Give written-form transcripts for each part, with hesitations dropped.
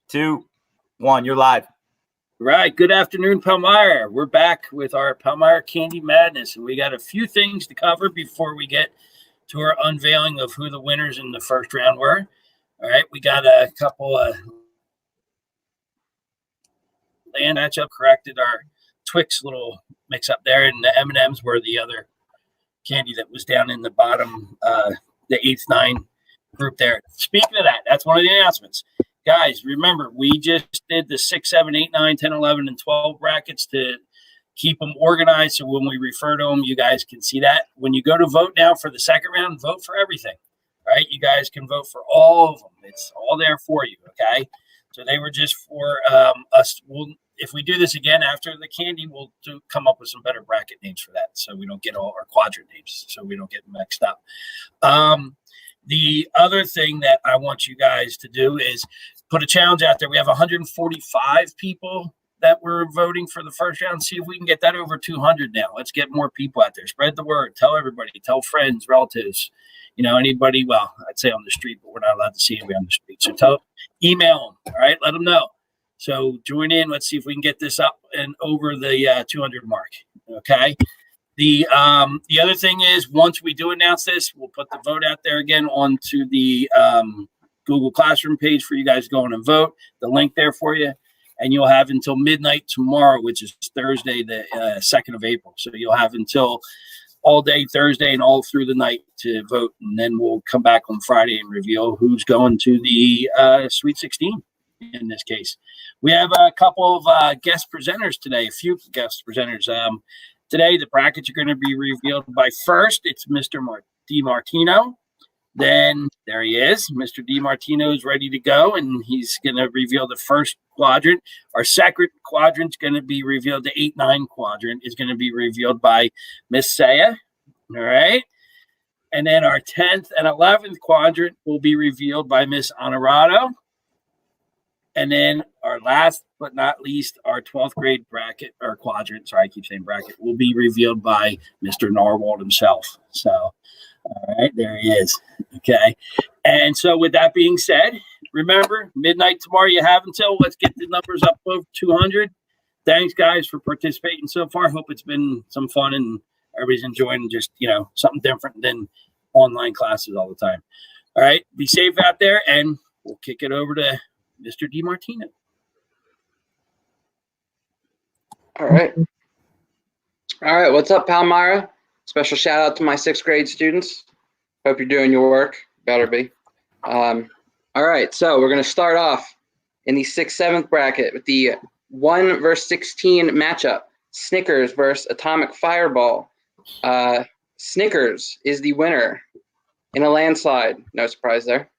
2, 1. You're live. Right. Good afternoon, Palmyra. We're back with our Palmyra Candy Madness, and we got a few things to cover before we get to our unveiling of who the winners in the first round were. All right. We got a couple of land matchup, corrected our Twix little mix up there, and the M&Ms were the other candy that was down in the bottom, the 8th, 9 group there. Speaking of that, that's one of the announcements. Guys, remember, we just did the 6, 7, 8, 9, 10, 11, and 12 brackets to keep them organized. So when we refer to them, you guys can see that. When you go to vote now for the second round, vote for everything, right? You guys can vote for all of them. It's all there for you, okay? So they were just for us. If we do this again after the candy, we'll come up with some better bracket names for that, so we don't get all our quadrant names, so we don't get mixed up. The other thing that I want you guys to do is put a challenge out there. We have 145 people that were voting for the first round. See if we can get that over 200 now. Let's get more people out there. Spread the word. Tell everybody. Tell friends, relatives, anybody. Well, I'd say on the street, but we're not allowed to see anybody on the street. So email them. All right, let them know. So join in. Let's see if we can get this up and over the 200 mark. Okay. The other thing is, once we do announce this, we'll put the vote out there again onto the Google Classroom page for you guys to go on and vote. The link there for you. And you'll have until midnight tomorrow, which is Thursday, the 2nd of April. So you'll have until all day Thursday and all through the night to vote. And then we'll come back on Friday and reveal who's going to the Sweet 16 in this case. We have a couple of guest presenters today, a few guest presenters. Today, the brackets are going to be revealed by first, it's Mr. DiMartino. Then there he is. Mr. DiMartino is ready to go, and he's going to reveal the first quadrant. Our second quadrant is going to be revealed. The 8-9 quadrant is going to be revealed by Miss Saya. All right. And then our 10th and 11th quadrant will be revealed by Miss Honorado. And then our last but not least, our 12th grade bracket or quadrant, sorry, I keep saying bracket, will be revealed by Mr. Narwhal himself. So, all right, there he is. Okay. And so with that being said, remember, midnight tomorrow you have until. Let's get the numbers up over 200. Thanks, guys, for participating so far. Hope it's been some fun and everybody's enjoying just, something different than online classes all the time. All right. Be safe out there, and we'll kick it over to Mr. DiMartino. All right. What's up, Palmyra? Special shout out to my 6th grade students. Hope you're doing your work. Better be. All right. So we're going to start off in the 6th, 7th bracket with the 1 versus 16 matchup. Snickers versus Atomic Fireball. Snickers is the winner in a landslide. No surprise there.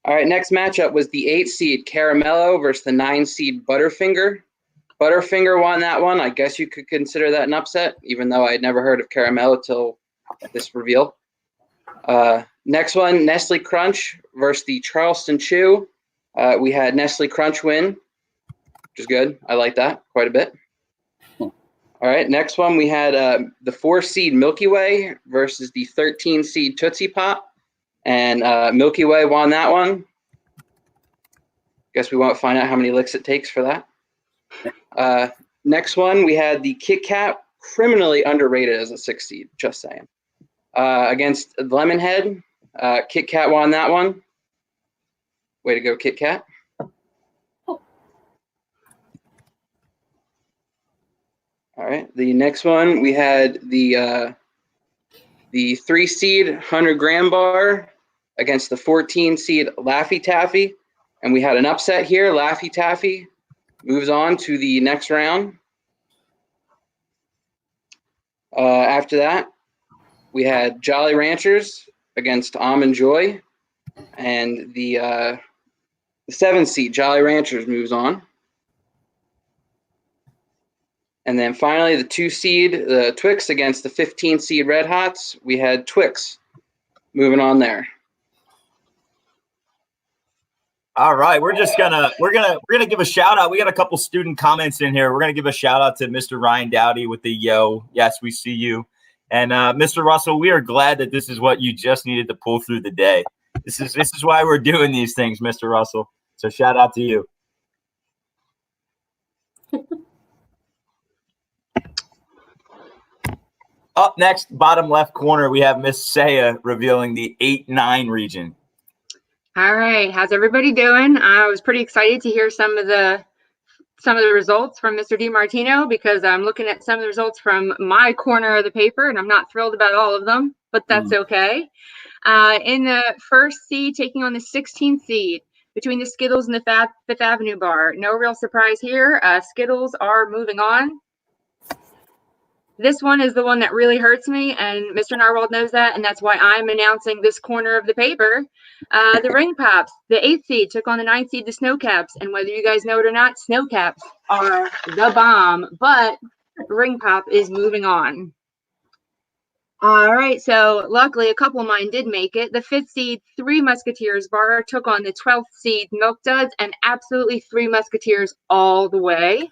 All right, next matchup was the 8 seed Caramello versus the 9 seed Butterfinger. Butterfinger won that one. I guess you could consider that an upset, even though I had never heard of Caramello till this reveal. Next one, Nestle Crunch versus the Charleston Chew. We had Nestle Crunch win, which is good. I like that quite a bit. All right, next one we had the 4 seed Milky Way versus the 13 seed Tootsie Pop. And Milky Way won that one. Guess we won't find out how many licks it takes for that. Next one, we had the Kit Kat, criminally underrated as a 6 seed, just saying. Against Lemonhead, Kit Kat won that one. Way to go, Kit Kat. All right, the next one, we had the 3 seed 100 gram bar against the 14 seed Laffy Taffy. And we had an upset here. Laffy Taffy moves on to the next round. After that, we had Jolly Ranchers against Almond Joy. And the 7 seed Jolly Ranchers moves on. And then finally, the 2 seed, the Twix against the 15 seed Red Hots. We had Twix moving on there. All right, we're gonna give a shout out. We got a couple student comments in here. We're gonna give a shout out to Mr. Ryan Dowdy with the yo. Yes, we see you. And Mr. Russell, we are glad that this is what you just needed to pull through the day. This is why we're doing these things, Mr. Russell. So shout out to you. Up next, bottom left corner, we have Miss Saya revealing the 8-9 region. All right, how's everybody doing? I was pretty excited to hear some of the results from Mr. DiMartino because I'm looking at some of the results from my corner of the paper, and I'm not thrilled about all of them, but that's okay. In the first seed, taking on the 16th seed between the Skittles and the Fifth Avenue bar. No real surprise here. Skittles are moving on. This one is the one that really hurts me, and Mr. Narwhal knows that, and that's why I'm announcing this corner of the paper. The Ring Pops, the 8th seed, took on the 9th seed, the Snow Caps, and whether you guys know it or not, Snow Caps are the bomb, but Ring Pop is moving on. All right, so luckily a couple of mine did make it. The 5th seed, Three Musketeers bar, took on the 12th seed, Milk Duds, and absolutely Three Musketeers all the way.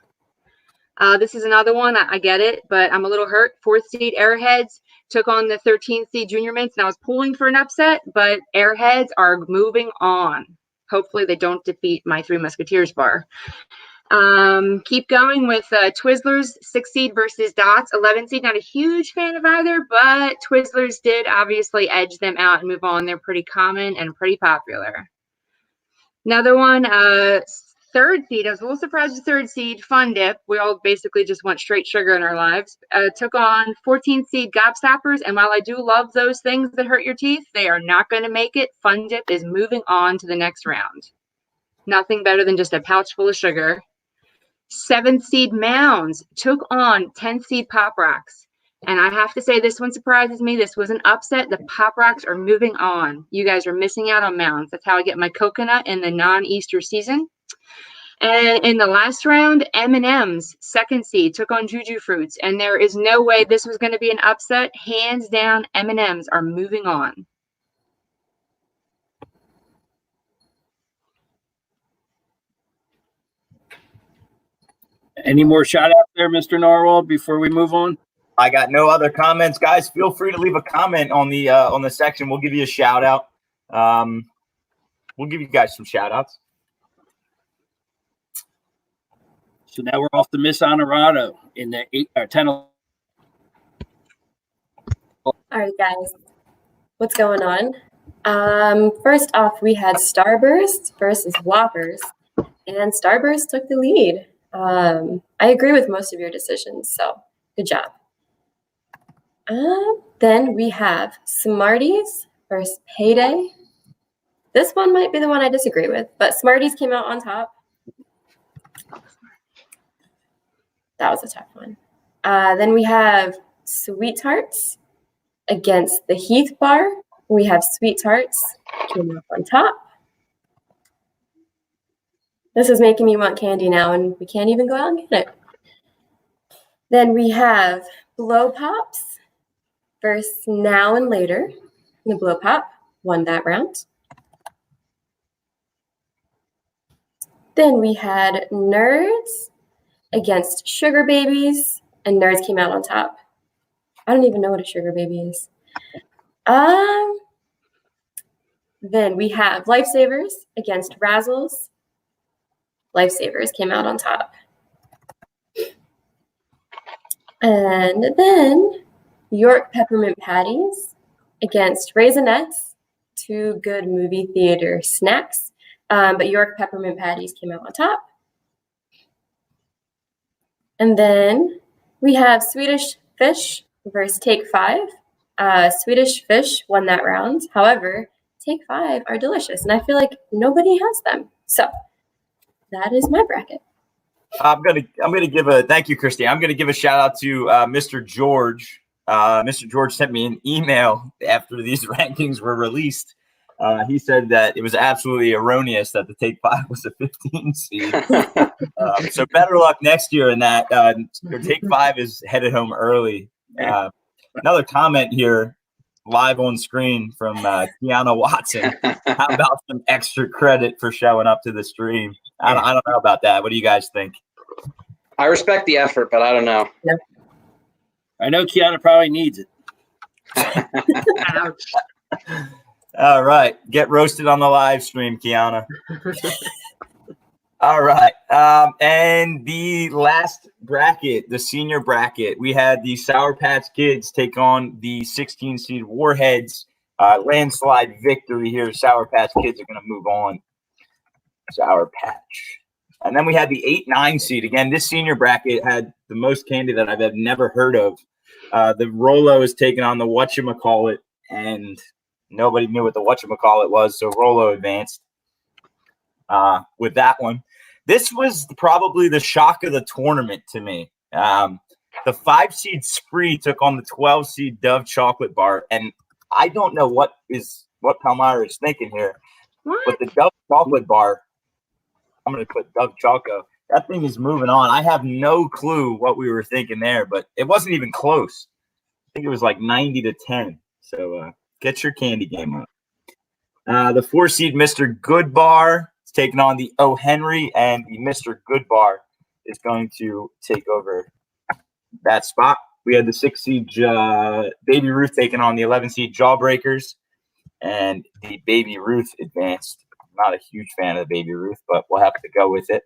This is another one. I get it, but I'm a little hurt. 4th seed Airheads took on the 13th seed Junior Mints, and I was pulling for an upset, but Airheads are moving on. Hopefully they don't defeat my Three Musketeers bar. Keep going with Twizzlers, 6th seed versus Dots, 11th seed. Not a huge fan of either, but Twizzlers did obviously edge them out and move on. They're pretty common and pretty popular. Another one, 3rd seed. I was a little surprised with 3rd seed, Fun Dip. We all basically just want straight sugar in our lives. Took on 14th seed Gobstoppers, and while I do love those things that hurt your teeth, they are not going to make it. Fun Dip is moving on to the next round. Nothing better than just a pouch full of sugar. 7th seed Mounds took on 10th seed Pop Rocks. And I have to say, this one surprises me. This was an upset. The Pop Rocks are moving on. You guys are missing out on Mounds. That's how I get my coconut in the non-Easter season. And in the last round, M&M's, 2nd seed, took on Juju Fruits. And there is no way this was going to be an upset. Hands down, M&M's are moving on. Any more shout outs there, Mr. Narwhal, before we move on? I got no other comments, guys. Feel free to leave a comment on the section. We'll give you a shout out. We'll give you guys some shout outs. So now we're off to Miss Honorado in the 8 or 10. All right, guys, what's going on? First off, we had Starburst versus Whoppers, and Starburst took the lead. I agree with most of your decisions, so good job. Then we have Smarties versus Payday. This one might be the one I disagree with, but Smarties came out on top. That was a tough one. Then we have Sweet Tarts against the Heath Bar. We have Sweet Tarts came up on top. This is making me want candy now, and we can't even go out and get it. Then we have Blow Pops versus Now and Later. The Blow Pop won that round. Then we had Nerds against Sugar Babies, and Nerds came out on top. I don't even know what a Sugar Baby is. Then we have Lifesavers against Razzles. Lifesavers came out on top. And then York Peppermint Patties against Raisinets, two good movie theater snacks. But York Peppermint Patties came out on top. And then we have Swedish Fish versus Take 5. Swedish Fish won that round. However, Take 5 are delicious, and I feel like nobody has them. So that is my bracket. I'm gonna give a thank you, Christy. I'm gonna give a shout out to Mr. George. Mr. George sent me an email after these rankings were released. He said that it was absolutely erroneous that the Take 5 was a 15 seed. So better luck next year in that. Take 5 is headed home early. Another comment here, live on screen from Kiana Watson. How about some extra credit for showing up to the stream? I don't know about that. What do you guys think? I respect the effort, but I don't know. I know Kiana probably needs it. Ouch. All right. Get roasted on the live stream, Kiana. All right. And the last bracket, the senior bracket, we had the Sour Patch Kids take on the 16 seed Warheads. Landslide victory here. Sour Patch Kids are going to move on. Sour Patch. And then we had the 8-9 seed. Again, this senior bracket had the most candy that I've never heard of. The Rolo is taking on the whatchamacallit, and nobody knew what the whatchamacallit was, so Rolo advanced with that one. This was probably the shock of the tournament to me. The 5-seed Spree took on the 12-seed Dove Chocolate Bar, and I don't know what Palmyra is thinking here, but the Dove Chocolate Bar, I'm going to put Dove Choco. That thing is moving on. I have no clue what we were thinking there, but it wasn't even close. I think it was like 90-10. So get your candy game up. The 4-seed Mr. Goodbar is taking on the O. Henry, and the Mr. Goodbar is going to take over that spot. We had the 6-seed Baby Ruth taking on the 11-seed Jawbreakers, and the Baby Ruth advanced. Not a huge fan of the Baby Ruth, but we'll have to go with it.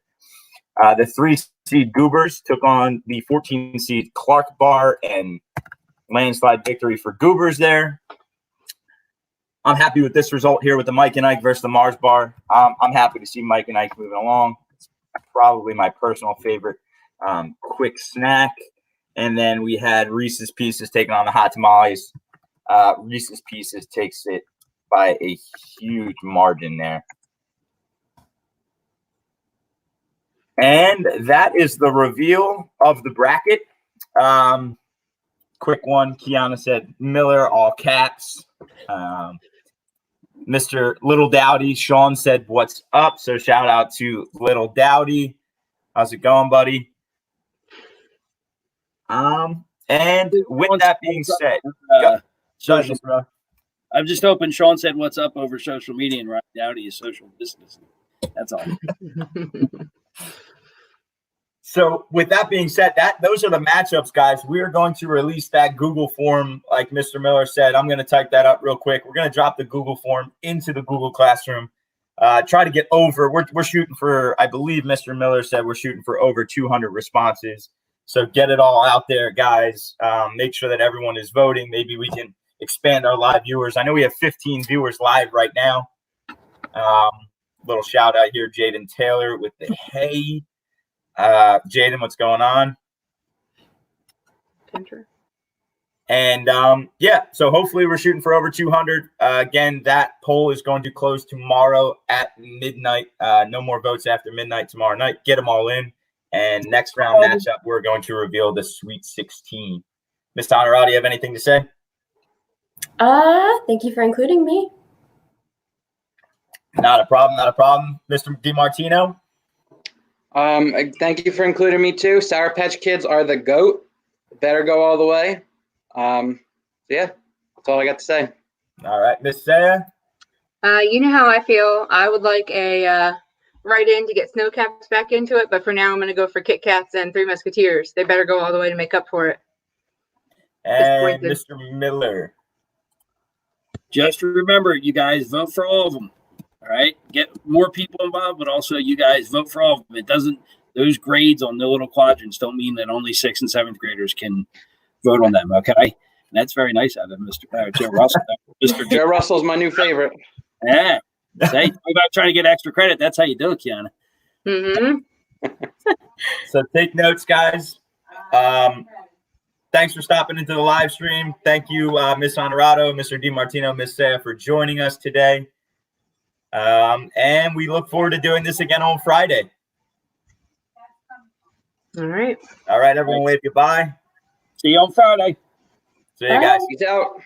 The 3-seed Goobers took on the 14-seed Clark Bar, and landslide victory for Goobers there. I'm happy with this result here with the Mike and Ike versus the Mars Bar. I'm happy to see Mike and Ike moving along. It's probably my personal favorite quick snack. And then we had Reese's Pieces taking on the Hot Tamales. Reese's Pieces takes it by a huge margin there. And that is the reveal of the bracket. Quick one. Kiana said Miller, all caps. Mr. Little Dowdy, Sean said, what's up? So shout out to Little Dowdy. How's it going, buddy? And with that being said, social, bro. I'm just hoping Sean said what's up over social media and Ryan Dowdy is social distancing. That's all. So with that being said, those are the matchups, guys. We are going to release that Google form, like Mr. Miller said. I'm going to type that up real quick. We're going to drop the Google form into the Google Classroom. Try to get over. We're shooting for, I believe Mr. Miller said we're shooting for over 200 responses. So get it all out there, guys. Make sure that everyone is voting. Maybe we can expand our live viewers. I know we have 15 viewers live right now. Little shout out here, Jaden Taylor with the hey. Jaden, what's going on? And so hopefully we're shooting for over 200. Again, that poll is going to close tomorrow at midnight. No more votes after midnight tomorrow night. Get them all in. And next round matchup, we're going to reveal the Sweet 16. Ms. Honorati, you have anything to say? Thank you for including me. Not a problem, not a problem. Mr. DiMartino? Thank you for including me too. Sour Patch Kids are the GOAT. Better go all the way. Yeah, that's all I got to say. All right, Miss Saya? You know how I feel. I would like a write-in to get snow caps back into it, but for now I'm going to go for Kit Kats and Three Musketeers. They better go all the way to make up for it. And Mr. Miller? Just remember, you guys vote for all of them. All right, get more people involved, but also you guys vote for all of them. It doesn't; those grades on the little quadrants don't mean that only 6th and 7th graders can vote on them. Okay, and that's very nice out of Mr. Joe Russell. Mr. Joe Russell's my new favorite. Yeah, say about trying to get extra credit. That's how you do it, Kiana. Mm-hmm. So take notes, guys. Thanks for stopping into the live stream. Thank you, Miss Honorato, Mr. DiMartino, Miss Saya, for joining us today. And we look forward to doing this again on Friday. All right. All right, everyone, wave goodbye. See you on Friday. See you guys. Peace out.